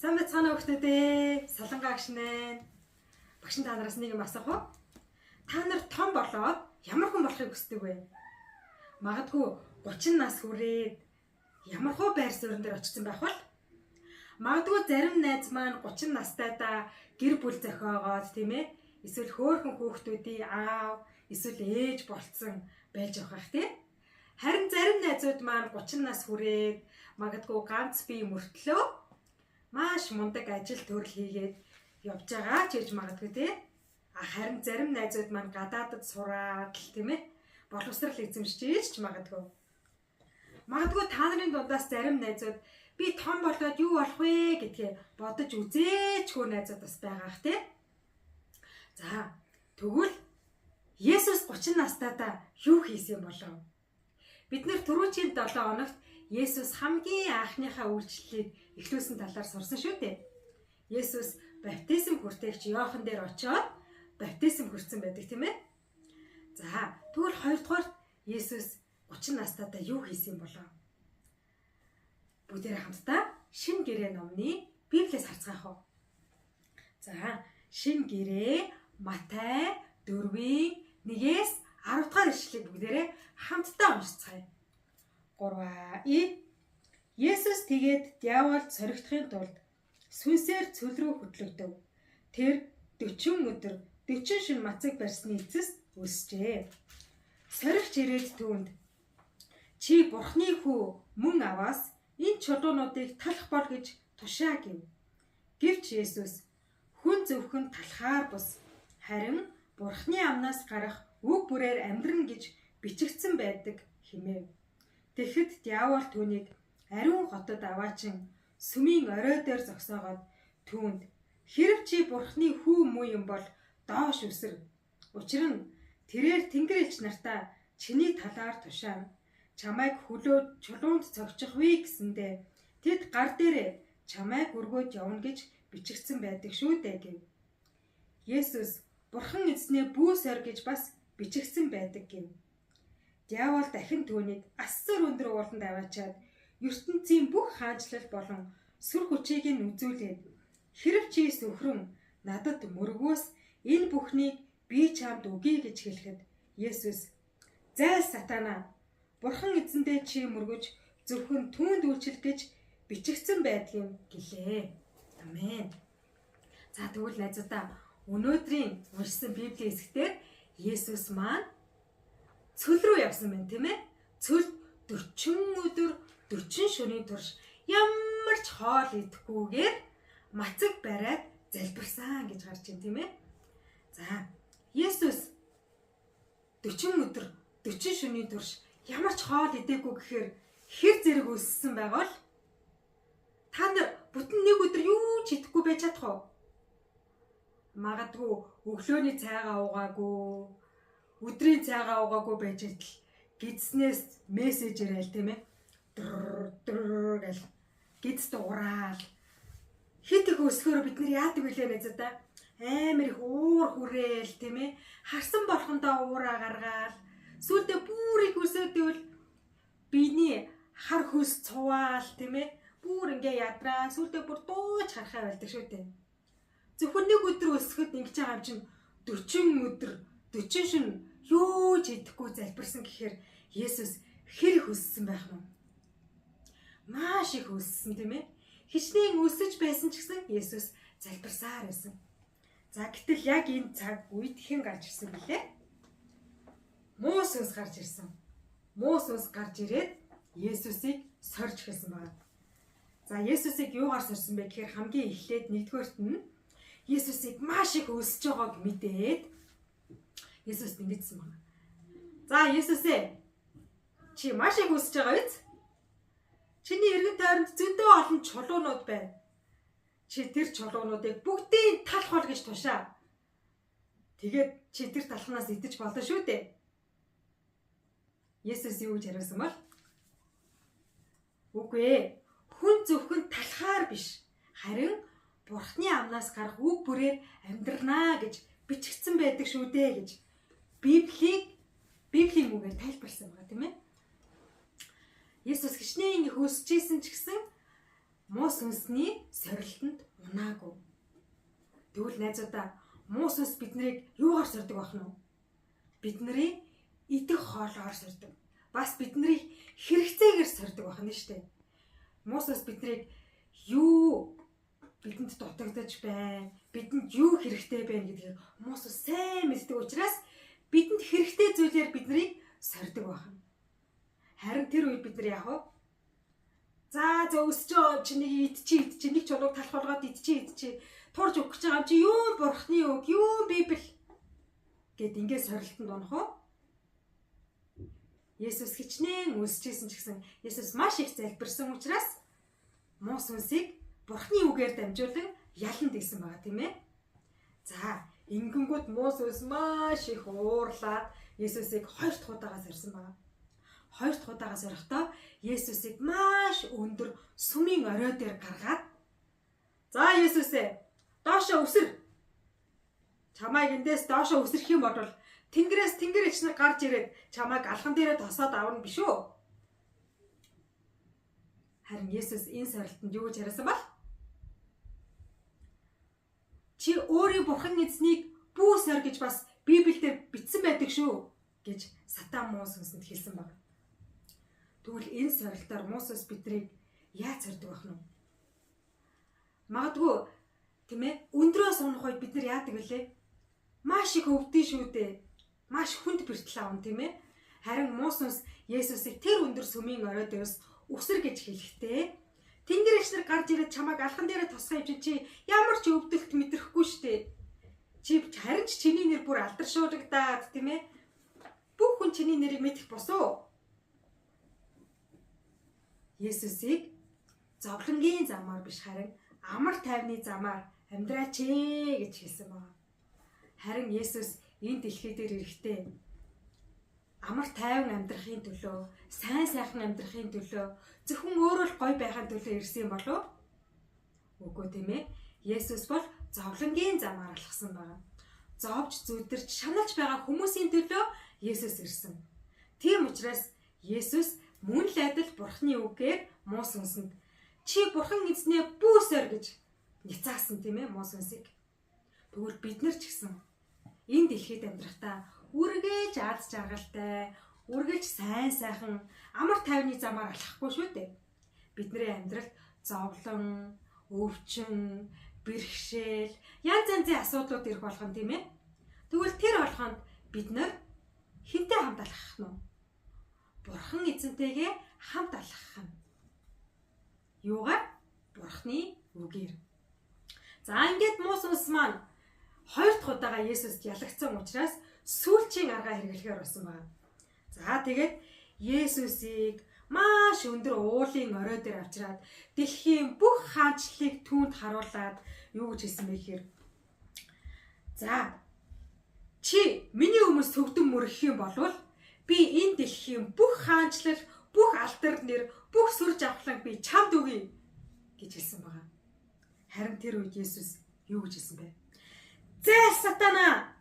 Сайн байцгаана уу хүмүүстээ. Солонгоо агш нэ. Багш та нараас нэг юм асуух уу? Та нар том болоод ямар хүн болохыг хүсдэг вэ? Магадгүй 30 нас хүрээд ямар хөө байр суурин дээр очсон байх бол магадгүй зарим найз маань 30 настайдаа гэр бүл зохиогоод тийм ээ эсвэл хөөхөн хүүхдүүдийн аав эсвэл ээж болцсон байж байгаа хэрэг тийм. Харин зарим найзууд маань 30 нас хүрээд магадгүй ганц бие мөртлөө маш мундаг ажил төрөл хийгээд явж байгаа ч гэж магадгүй тийм. Харин зарим найзууд маань гадаадд сураад тийм ээ боловсрал эзэмшиж ч магадгүй. Магадгүй та нарын дундаас зарим найзууд би том болоод юу болох вэ гэдгээ бодож үзээчгүй найзууд бас байгаа х тийм. За тэгвэл Есүс 30 настайдаа юу хийсэн болов? Бид нэр түрүүчийн 7 хоногт Есүс хамгийн анхныхаа үйлчлэлийг эхлүүлсэн талаар сурсан шүү дээ. Есүс баптизм хүртээгч Иохан дээр очиод баптизм хүртсэн байдаг тийм ээ. За тэгвэл хоёрдугаар Есүс 30 настайдаа юу хийсэн болов? Бүгдээрээ хамтдаа Шинэ Гэрээ номны Библиэс харцгаах уу. За Шинэ Гэрээ Матай 4-ийн 1-ээс 10 дахь ишлэлийг бүгдээрээ хамтдаа уншицгаая. 3. Есүс тэгээд диаволд соригдохын тулд сүнсээр цөл рүү хөтлөгдөв. Тэр 40 өдөр 40 шөнө мацаг барьсны эцэст өсжээ. Соригч ирээд түүнд чи Бурхны хүү мөн аваас энэ чулуунуудыг талах бол гэж тушаа гэв. Гэвч Есүс хүн зөвхөн талахаар бус харин Бурхны амнаас гарах үг бүрээр амьдрна гэж бичигдсэн байдаг хэмэв. Тэгэхэд диавол түүнийг ариун хотод аваачин сүмийн орой дээр зогсоогоод түүнд хэрв чи Бурхны хүү муу юм бол доош үсэр. Учир нь тэрээр Тэнгэр элч нартаа чиний талаар тушаана. Чамайг хөлөөд чулуунд цогчих вэ гэсэндээ тэд гар дээрээ чамайг өргөөд явна гэж бичигдсэн байдаг шүү дээ гэв. Есүс Бурхан эзнээ бүүс ор гэж бас бичигдсэн байдаг гэв. Диавол дахин түүнийг асар өндөр ууланд аваачаад ертөнцийн бүх хаанчлал болон сүр хүчийг нь үзүүлээд хэрв чи сөхрөн надад мөргөөс энэ бүхнийг би чамд өгье гэж хэлэхэд Есүс зай сатана Бурхан эзэндээ чи мөргөж зөвхөн түүнд үйлчлэх гэж бичигдсэн байдгийг гэлээ. Амен. За тэгвэл найзуудаа өнөөдрийн уншсан Библийн хэсгээр Есүс маань цөл рүү явсан байна тийм ээ. Цөлд 40 өдөр 40 шөнийн турш ямар ч хоол идэхгүйгээр мацаг бариад залбирсан гэж гарч байна тийм ээ. За Есүс 40 өдөр 40 шөнийн турш ямар ч хоол идээгүй гэхээр хэр зэрэг өссөн байгаа бол та нар бүтэн нэг өдөр юу ч идэхгүй байж чадах уу? Магадгүй өглөөний цайгаа уугаагүй, өдрийн цайгаа уугаагүй байж идэл гидснээс мессеж ирээл тийм ээ. Дөр гэл гидс дуурал. Хит их өсгөөр бид нар яадаг вүлээ нэзэдэ? Амар их уур хүрээл тийм ээ. Харсан болохондоо уураа гаргаал. Сүүлдээ бүр их өсөөдөл биений хар хөлс цуваал тийм ээ. Бүр ингээ ядраа сүүлдээ бүр дууж харахаа байлдаг шүү дээ. Зөвхөн нэг өдөр өсгөхөд ингэж байгаа юм чинь 40 өдөр 40 шөнө юу ч идэхгүй залбирсан гэхээр Есүс хэр их өссөн байх вэ? Маш их өссөн тийм ээ. Хичнээн өсөж байсан ч гэсэн Есүс залбирсаар байсан. За гэтэл яг энэ цаг үед хэн гарч ирсэн бэлээ? Муу сүнс гарч ирсэн. Муу сүнс гарч ирээд Есүсийг сорж хэлсэн байна. За Есүсийг юугаар сорсон бэ гэхээр хамгийн эхлээд нэгдүгээрт нь Есүсийг маш их өсөж байгааг мэдээд Есүс ингэсэн байна. За Есүсээ чи маш их өсөж байгаа биз? Чиний эргэн тойронд зөндөө олон чулуунууд байна. Чи тэр чулуунуудыг бүгдийг талах бол гэж тушаа. Тэгээд чи тэр талхнаас идэж болно шүү дээ. Есүс юу гэж хариулсан бол? Үгүй ээ. Хүн зөвхөн талахаар биш. Харин Бурхны амнаас гарах үг бүрээр амьдрнаа гэж бичигдсэн байдаг шүү дээ гэж Библийн үгээр тайлбарласан байгаа тийм ээ. Есүс хичнээн их өсөж исэн ч гэсэн муу сүнсний сорилтонд унаагүй. Тэгвэл найзуудаа муу сүнс биднийг юугаар сордог байх нь вэ? Бидний идэх хоолоор сордог. Бас бидний хэрэгцээгээр сордог байх нь шүү дээ. Муу сүнс биднийг юу бидэнд дутагдаж байна, бидэнд юу хэрэгтэй байна гэдгийг муу сүнс сайн мэддэг учраас бидэнд хэрэгтэй зүйлээр биднийг сордог байна. Харин тэр үед бид нар яах вэ? За өсөж байгаа чи нэг идчихээ нэг чулууг талх болгоод идчихээ турж өгөх гэж байгаа юм чи юу бурхны үг юу библ гэд ингээд сорилтонд унах уу? Есүс хичнээн өсөжсэн ч гэсэн Есүс маш их залбирсан учраас муу сүнсийг бурхны үгээр дамжуулан ялан дийсэн байгаа тийм ээ. За ингэнгүүт муу сүнс маш их уурлаад Есүсийг 2 дахь удаага сорьсон байгаа. 2 дахь удаага сорихдоо Есүсийг маш өндөр сүмийн орой дээр гаргаад за Есүсээ доошоо өсөр. Чамайг эндээс доошоо өсөрөх юм бол тэнгэрээс тэнгэр ичнэ гарч ирээд чамайг алхан дээрээ тосоод авна биш үү? Харин Есүс энэ сорилтонд юу гэж хариулсан бол? Чи өөрийн бурхан эзнийг бүү сор гэж бас Библиэлд бичсэн байдаг шүү гэж Сатан муу сүнсэнд хэлсэн байна. Тэгвэл энэ сорилтоор муу сүнс биднийг яаж сордог байх нь вэ? Магадгүй тийм ээ өндрөөс унах үед бид нар яадаг вүлээ? Маш их өвдөн шүү дээ. Маш хүнд бэртэл аавн тийм ээ. Харин муу сүнс Есүсийг тэр өндөр сүмийн орой дээрс өсөр гэж хэлэхдээ тэнгэр ич нар гарч ирээд чамайг алхан дээрээ тосгоо юм чи ямар ч өвдөлт мэдрэхгүй шүү дээ. Чи харин ч чиний нэр бүр алдаршуулагдаад тийм ээ. Бүх хүн чиний нэрийг мэдэх босоо. Есүсийг зовлонгийн замаар биш харин амар тайвны замаар амьдраач гэж хэлсэн байна. Харин Есүс энэ дэлхий дээр ирэхдээ амар тайван амьдрахын төлөө, сайн сайхан амьдрахын төлөө, зөвхөн өөрөө л гоё байхын төлөө ирсэн юм болов уу? Үгүй тийм ээ. Есүс бол зовлонгийн замаар алхсан байна. Зовж зүдэрч шаналж байгаа хүмүүсийн төлөө Есүс ирсэн. Тийм учраас Есүс мөн л адил бурхны үгээр муу сүнсэнд чи бурхан эзнээ бүүсээр гэж ницаасан тийм ээ муу сүнсийг. Тэгвэл бид нар ч гэсэн энэ дэлхийд амьдрахдаа үргэлж аз жаргалтай, үргэлж сайн сайхан амар тайвны замаар алхахгүй шүү дээ. Бидний амьдралд зовлон, өвчин, бэрхшээл, янз янзын асуудлууд ирэх болгон тийм ээ. Тэгвэл тэр болгонд бид нар хинтээ хамт алхах нь? Бурхан эзэнтэйгээ хамт алхах нь. Юугаар? Бурхны үгээр. За ингээд муу сүнс маань 2 дахь удаага Есүст ялагдсан учраас сүүлчийн аргаа хэрэглэхээр болсон байна. За тэгээд Есүсийг маш өндөр уулын орой дээр авчираад дэлхийн бүх хаанчлалыг түүнд харуулад юу гэж хэлсэн бэ гэхээр за чи миний өмнө сөгдөн мөрөх юм болвол би энэ дэлхийн бүх хаанчлал, бүх алдар нэр, бүх сүр жавхланг би чамд өгье гэж хэлсэн байна. Харин тэр үед Есүс юу гэж хэлсэн бэ? Зээл сатана!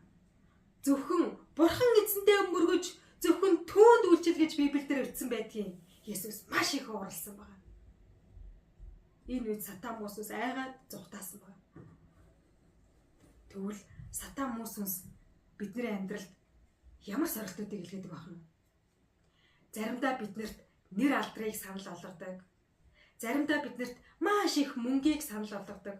Зөвхөн бурхан эзэндээ мөргөж, зөвхөн түүнд үйлчил гэж Библиэлд бичсэн байдгийг Есүс маш их ууралсан байна. Энэ үед сатан муу сүнс айгаад зүхтаасан байна. Тэгвэл сатан муу сүнс бидний амьдралд ямар сорилтуудыг илгээдэг байх нь? Заримдаа биднэрт нэр алдрыг санал болгодог. Заримдаа биднэрт маш их мөнгийг санал болгодог.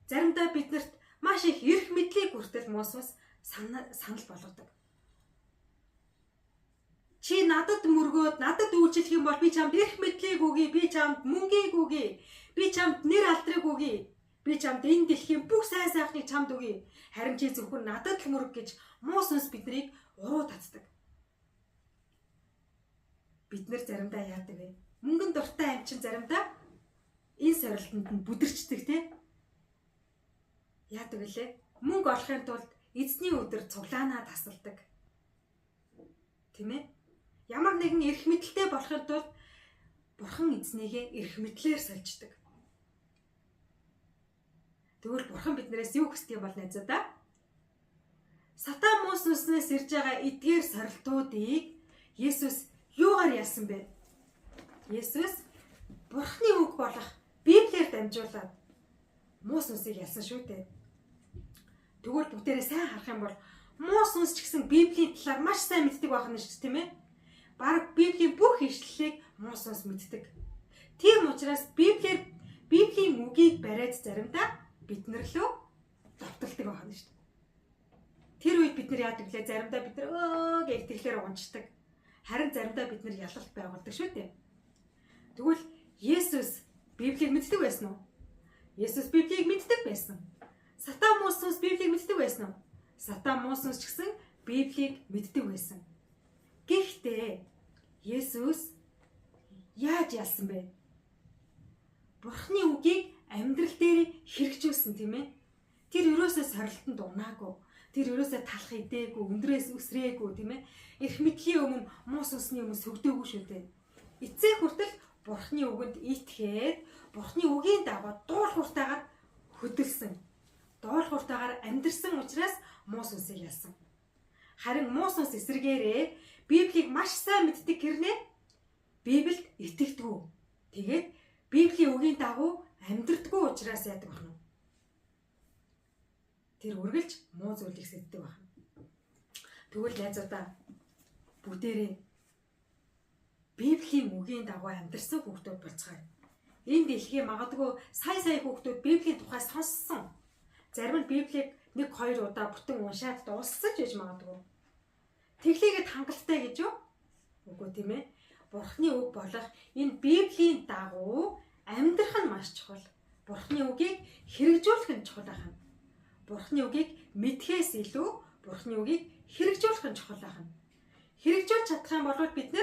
Заримдаа биднэрт маш их эрх мэдлийг хүртэл муу сүнс санал болгодог. Чи надад мөргөөд надад үйлчлэх юм бол би чамд эрх мэдлийг өгье, би чамд мөнгийг өгье, би чамд нэр алдрыг өгье. Би чамд энэ дэлхийн бүх сайн сайхныг чамд өгье. Харин чи зөвхөн надад л мөрөг гэж муу сүнс биднийг уруу татдаг. Бид нэр заримдаа яадаг вэ? Мөнгөн дуртай аим чин заримдаа энэ сорилтонд нь бүдэрчдэг те. Яадаг вүлээ? Мөнгө олохын тулд эзний өдөр цуглаанаа тасалдаг. Тийм ээ? Ямар нэгэн эрх мэдэлтэй болохын тулд бурхан эзнийгээ эрх мэдлээр сольждаг. Тэгвэл бурхан биднээс юу хүсдэг юм бол найзуудаа? Сатан муу сүнснээс ирж байгаа эдгээр сорилтуудыг Есүс юугаар ялсан бэ? Есүс Бурхны үг болох Библиэр дамжуулаад муу сүнсийг ялсан шүү дээ. Тэгвэл бүгдээрээ сайн харах юм бол муу сүнс ч гэсэн Библийн талаар маш сайн мэддэг байх нь шүү дээ, тийм ээ. Бараг Библийн бүх ишлэлийг муу сүнс мэддэг. Тийм учраас Библийн үгийг бариад заримдаа биднэр лөө давталдаг байх нь шүү дээ. Тэр үед бид нар яадаг лээ? Заримдаа бид нар гэх тэгэхээр унцдаг. Харин заримдаа бид нар ялалт байгуулдаг шүү дээ. Тэгвэл Есүс Библийг мэддэг байсан уу? Есүс Библийг мэддэг байсан. Сатан муу сүнс Библийг мэддэг байсан уу? Сатан муу сүнс ч гэсэн Библийг мэддэг байсан. Гэхдээ Есүс яаж ялсан бэ? Бурхны үгийг амьдрал дээр хэрэгжүүлсэн, тийм ээ. Тэр ерөөсөө сорилтонд унаагүй. Тэр ерөөсөө талах идээгүй, өндрөөс үсрээгүй, тийм ээ. Эрх мэдлийн өмнө муу сүнсний өмнө сөгдөөгүй шүү дээ. Эцсийн хүртэл Бурхны үгэнд ийтгээд, Бурхны үгийн дагуу дуулууртайгаар хөдөлсөн. Дуулууртайгаар амьдрсан учраас муу сүнсийг ялсан. Харин муу сүнс эсрэгээрээ Библийг маш сайн мэддэг гэрнээ Библиэд итгэдэг. Тэгээд Библийн үгийн дагуу амьдрдаггүй учраас яадаг байна уу? Тэр үргэлж муу зүйлийг сэддэг байна. Тэгвэл найзуудаа бүгдээрээ Библийн үгийн дагуу амьдрсан хүүхдүүд болцгоё. Энэ дэлхий магадгүй сая хүүхдүүд Библийн тухай сонссон. Зарим нь Библийг 1-2 удаа бүтэн уншаад дууссан ч гэж магадгүй. Тэглийгэд хангалттай гэж юу? Үгүй тийм ээ. Бурхны үг болох энэ Библийн дагуу амьдрах нь маш чухал. Бурхны үгийг хэрэгжүүлэх нь чухал байна. Бурхны үгийг мэдхээс илүү Бурхны үгийг хэрэгжүүлэх нь чухал байна. Хэрэгжүүлж чадах юм бол бид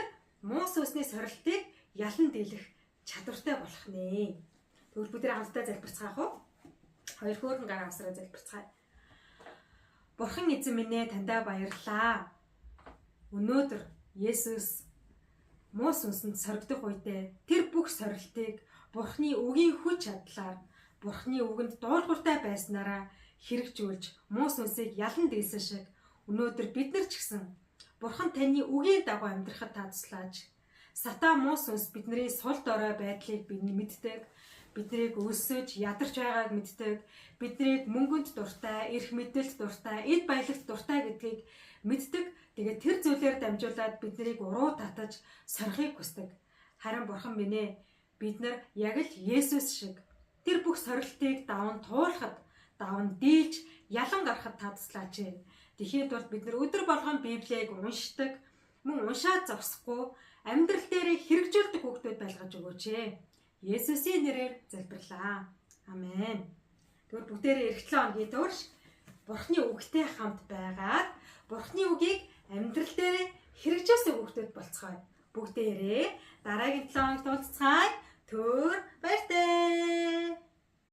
муу сүнсний сорилтыг ялан дийлэх чадвартай болох нэ. Тэгвэл бүгд хамтдаа залбирцгаах уу? Хоёр хөөрхөн гар авсраа залбирцгаая. Бурхан эзэн минь ээ, таньдаа баярлалаа. Өнөөдөр Есүс муу сүнсэнд соригдох үедээ тэр бүх сорилтыг Бурхны үгийн хүч чадлаар, Бурхны үгэнд дуулууртай байснараа хэрэгжүүлж муу сүнсийг ялан дийлсэн шиг өнөөдөр бид нар ч гэсэн Бурхан таны үгийн дагуу амьдрахад та туслаач. Сатан муу сүнс бидний сул дорой байдлыг бидний мэддэг, биднийг өлсөж ядарч байгааг мэддэг, биднийг мөнгөнд дуртай, эрх мэдэлд дуртай, эд баялагт дуртай гэдгийг мэддэг. Тэгээд тэр зүйлээр дамжуулаад биднийг уруу татаж сорихыг хүсдэг. Харин Бурхан минь ээ, бид нар яг л Есүс шиг тэр бүх сорилтыг даван туулахад, даван дийлж ялан гарахад та туслаач. Тэгэхэд бол бид нар өдөр болгон Библийг уншдаг, мөн уншаад зогсохгүй амьдрал дээр хэрэгжүүлдэг хүүхдүүд байлгаж өгөөч. Есүсийн нэрээр залбирлаа. Амен. Тэгвэл бүгдээрээ эх 7 хоногийн турш Бурхны үгтэй хамт байгаад Бурхны үгийг амьдрал дээр хэрэгжүүлсэн хүүхдүүд болцгоё. Бүгдээрээ дараагийн 7 хоногт уулзцгаая. Түр баяртай.